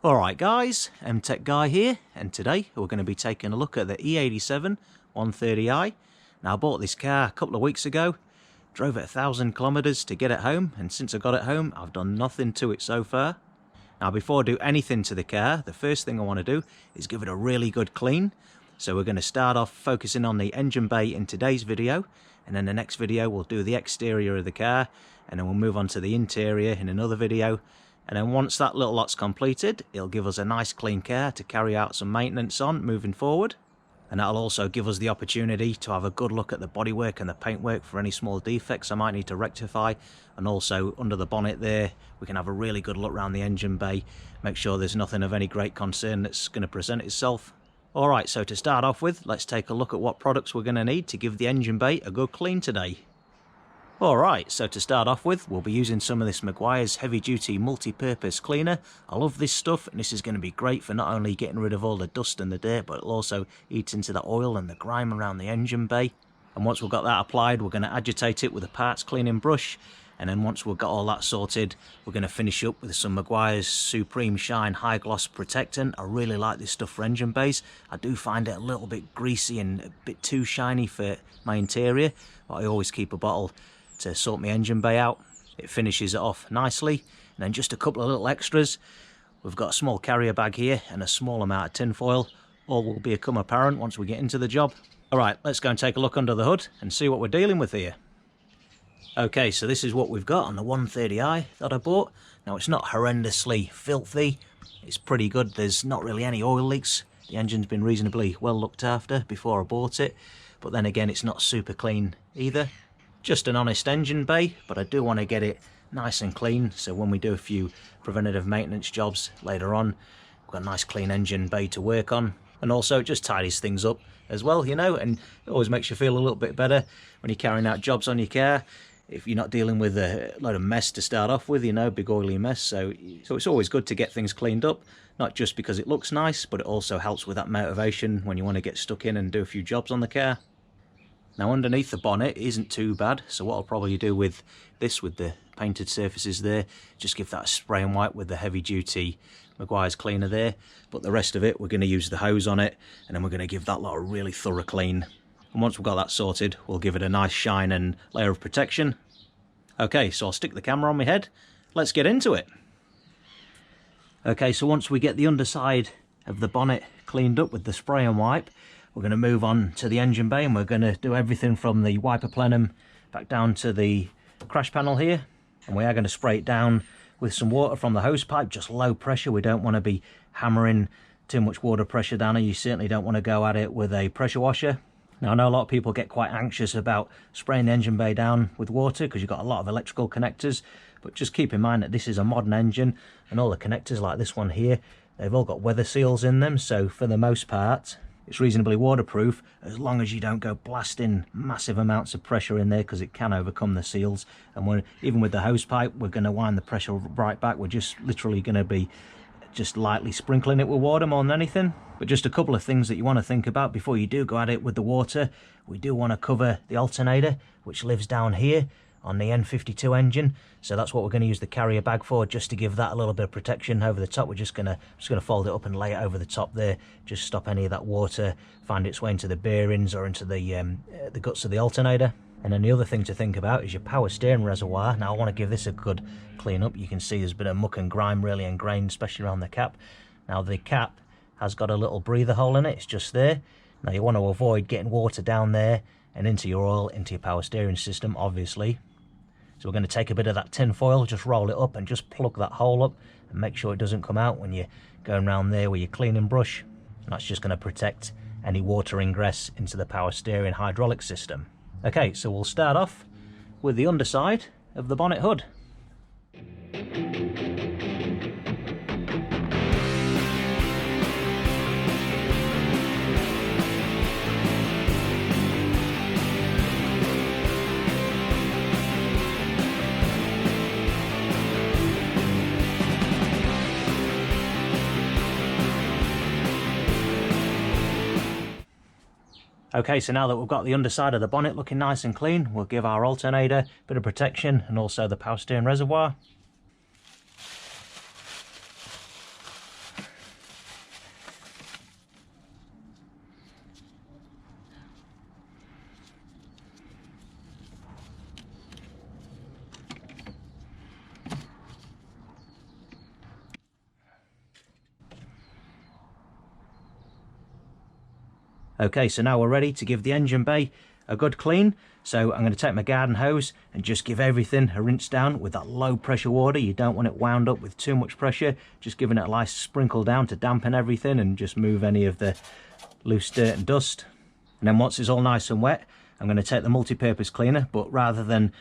Alright guys, MTech Guy here, and today we're going to be taking a look at the E87 130i. Now I bought this car a couple of weeks ago, drove it 1,000 kilometers to get it home, and since I got it home I've done nothing to it so far. Now before I do anything to the car, the first thing I want to do is give it a really good clean. So we're going to start off focusing on the engine bay in today's video, and then the next video we'll do the exterior of the car, and then we'll move on to the interior in another video. And then once that little lot's completed, it'll give us a nice clean car to carry out some maintenance on moving forward. And that'll also give us the opportunity to have a good look at the bodywork and the paintwork for any small defects I might need to rectify. And also under the bonnet there, we can have a really good look around the engine bay, make sure there's nothing of any great concern that's going to present itself. Alright, so to start off with, let's take a look at what products we're going to need to give the engine bay a good clean today. Alright, so to start off with, we'll be using some of this Meguiar's heavy duty multi-purpose cleaner. I love this stuff, and this is going to be great for not only getting rid of all the dust and the dirt, but it'll also eat into the oil and the grime around the engine bay. And once we've got that applied, we're going to agitate it with a parts cleaning brush. And then once we've got all that sorted, we're going to finish up with some Meguiar's Supreme Shine High Gloss Protectant. I really like this stuff for engine bays. I do find it a little bit greasy and a bit too shiny for my interior, but I always keep a bottle to sort my engine bay out. It finishes it off nicely. And then just a couple of little extras. We've got a small carrier bag here and a small amount of tin foil. All will become apparent once we get into the job. Alright, let's go and take a look under the hood and see what we're dealing with here. Okay, so this is what we've got on the 130i that I bought. Now it's not horrendously filthy, it's pretty good. There's not really any oil leaks. The engine's been reasonably well looked after before I bought it, but then again it's not super clean either. Just an honest engine bay, but I do want to get it nice and clean, so when we do a few preventative maintenance jobs later on, we've got a nice clean engine bay to work on. And also it just tidies things up as well, you know, and it always makes you feel a little bit better when you're carrying out jobs on your car. If you're not dealing with a load of mess to start off with, you know, big oily mess. So it's always good to get things cleaned up, not just because it looks nice, but it also helps with that motivation when you want to get stuck in and do a few jobs on the car. Now underneath the bonnet isn't too bad, so what I'll probably do with this, with the painted surfaces there, just give that a spray and wipe with the heavy duty Meguiar's cleaner there. But the rest of it, we're going to use the hose on it, and then we're going to give that lot a really thorough clean. And once we've got that sorted, we'll give it a nice shine and layer of protection. Okay, so I'll stick the camera on my head. Let's get into it. Okay, so once we get the underside of the bonnet cleaned up with the spray and wipe, we're going to move on to the engine bay, and we're going to do everything from the wiper plenum back down to the crash panel here. And we are going to spray it down with some water from the hose pipe, just low pressure. We don't want to be hammering too much water pressure down, and you certainly don't want to go at it with a pressure washer. Now I know a lot of people get quite anxious about spraying the engine bay down with water because you've got a lot of electrical connectors, but just keep in mind that this is a modern engine, and all the connectors like this one here, they've all got weather seals in them, so for the most part it's reasonably waterproof, as long as you don't go blasting massive amounts of pressure in there, because it can overcome the seals. And even with the hose pipe, we're going to wind the pressure right back. We're just literally going to be just lightly sprinkling it with water more than anything. But just a couple of things that you want to think about before you do go at it with the water. We do want to cover the alternator, which lives down here on the N52 engine, so that's what we're going to use the carrier bag for, just to give that a little bit of protection over the top. We're just going to fold it up and lay it over the top there, just stop any of that water find its way into the bearings or into the guts of the alternator. And then the other thing to think about is your power steering reservoir. Now I want to give this a good clean up. You can see there's been a muck and grime really ingrained, especially around the cap. Now the cap has got a little breather hole in it, it's just there. Now you want to avoid getting water down there and into your oil, into your power steering system, obviously. So we're going to take a bit of that tin foil, just roll it up and just plug that hole up and make sure it doesn't come out when you're going around there with your cleaning brush. And that's just going to protect any water ingress into the power steering hydraulic system. Okay, so we'll start off with the underside of the bonnet hood. Okay, so now that we've got the underside of the bonnet looking nice and clean, we'll give our alternator a bit of protection and also the power steering reservoir. Okay, so now we're ready to give the engine bay a good clean. So I'm going to take my garden hose and just give everything a rinse down with that low pressure water. You don't want it wound up with too much pressure, just giving it a nice sprinkle down to dampen everything and just move any of the loose dirt and dust. And then once it's all nice and wet, I'm going to take the multi-purpose cleaner, but rather than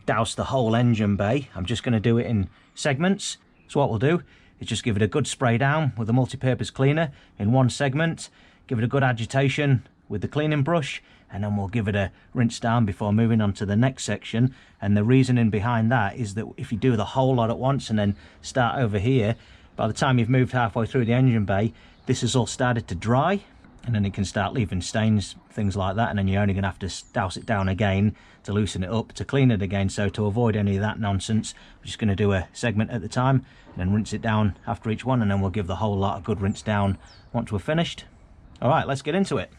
douse the whole engine bay, I'm just going to do it in segments. So what we'll do is just give it a good spray down with the multi-purpose cleaner in one segment, give it a good agitation with the cleaning brush, and then we'll give it a rinse down before moving on to the next section. And the reasoning behind that is that if you do the whole lot at once and then start over here, by the time you've moved halfway through the engine bay, this has all started to dry, and then it can start leaving stains, things like that, and then you're only going to have to douse it down again to loosen it up, to clean it again. So to avoid any of that nonsense, we're just going to do a segment at a time and then rinse it down after each one, and then we'll give the whole lot a good rinse down once we're finished. All right, let's get into it.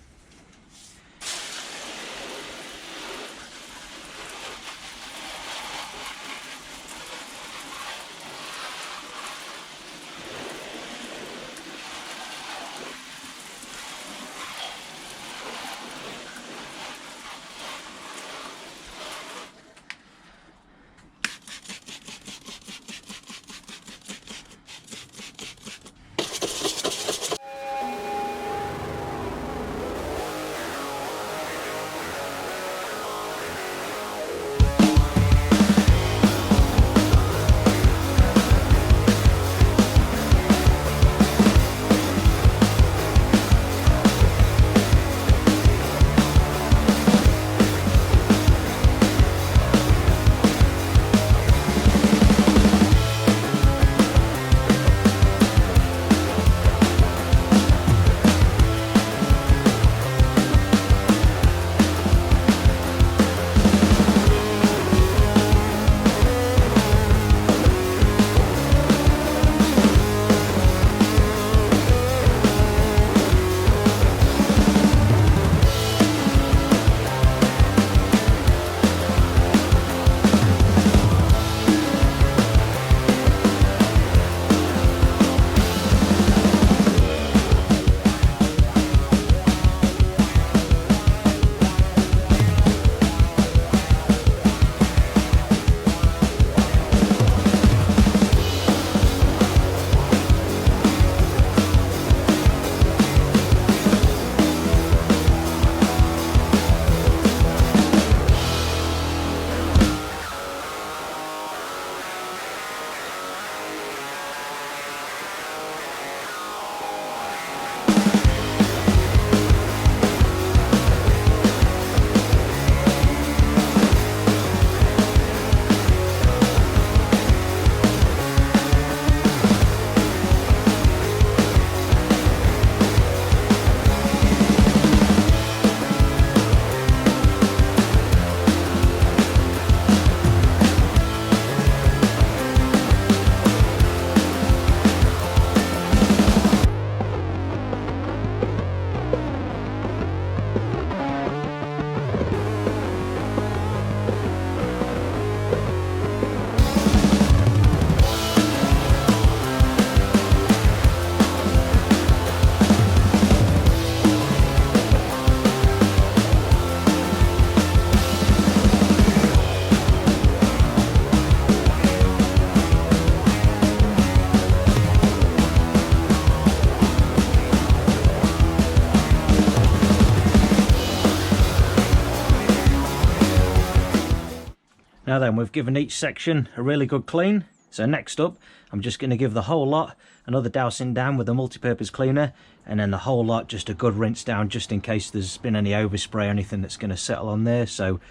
Now then, we've given each section a really good clean. So next up, I'm just going to give the whole lot another dousing down with the multi-purpose cleaner, and then the whole lot just a good rinse down, just in case there's been any overspray or anything that's going to settle on there. So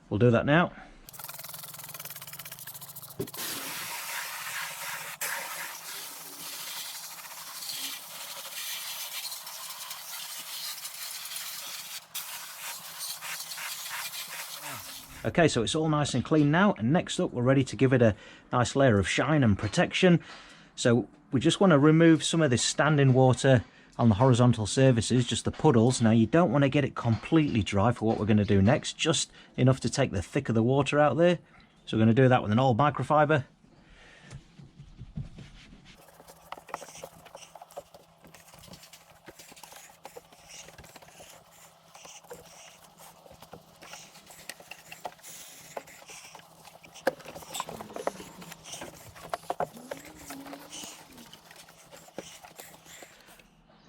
we'll do that now. Okay, so it's all nice and clean now, and next up we're ready to give it a nice layer of shine and protection. So we just want to remove some of this standing water on the horizontal surfaces, just the puddles. Now you don't want to get it completely dry for what we're going to do next, just enough to take the thick of the water out there. So we're going to do that with an old microfiber.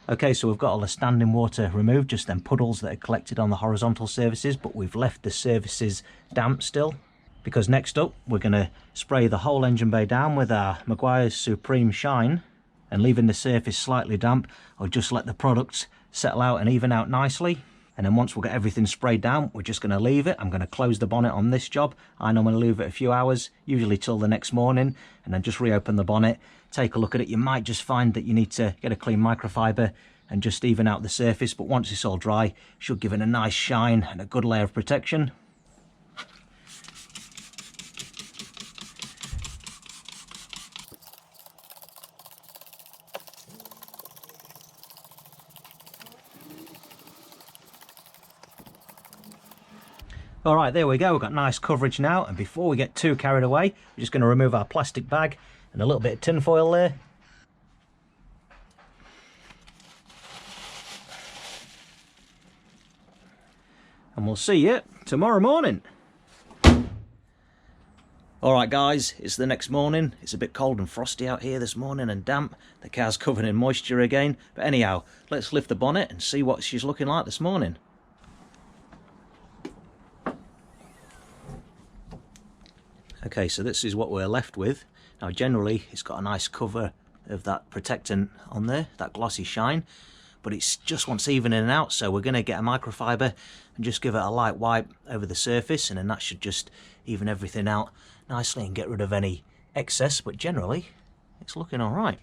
Okay, so we've got all the standing water removed, just them puddles that are collected on the horizontal surfaces, but we've left the surfaces damp still, because next up we're going to spray the whole engine bay down with our Maguire's Supreme Shine, and leaving the surface slightly damp, I'll just let the product settle out and even out nicely. And then once we've got everything sprayed down, we're just going to leave it. I'm going to close the bonnet on this job. I normally leave it a few hours, usually till the next morning, and then just reopen the bonnet, take a look at it. You might just find that you need to get a clean microfiber and just even out the surface, but once it's all dry, it should give it a nice shine and a good layer of protection. All right, there we go. We've got nice coverage now, and before we get too carried away, we're just going to remove our plastic bag and a little bit of tin foil there. And we'll see you tomorrow morning. All right, guys, it's the next morning. It's a bit cold and frosty out here this morning and damp. The car's covered in moisture again. But anyhow, let's lift the bonnet and see what she's looking like this morning. Okay, so this is what we're left with. Now generally it's got a nice cover of that protectant on there, that glossy shine, but it just wants evening out, so we're going to get a microfiber and just give it a light wipe over the surface, and then that should just even everything out nicely and get rid of any excess, but generally it's looking alright.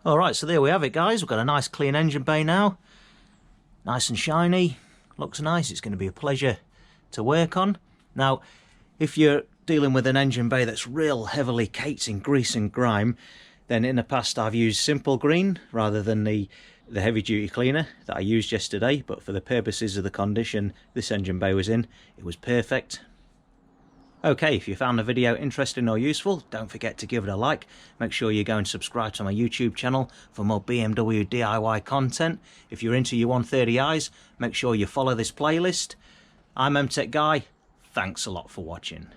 Alright, so there we have it, guys. We've got a nice clean engine bay now. Nice and shiny. Looks nice. It's going to be a pleasure to work on. Now, if you're dealing with an engine bay that's real heavily caked in grease and grime, then in the past I've used Simple Green rather than the heavy duty cleaner that I used yesterday, but for the purposes of the condition this engine bay was in, it was perfect. Okay, if you found the video interesting or useful, don't forget to give it a like. Make sure you go and subscribe to my YouTube channel for more BMW DIY content. If you're into your 130i's, make sure you follow this playlist. I'm MTech Guy. Thanks a lot for watching.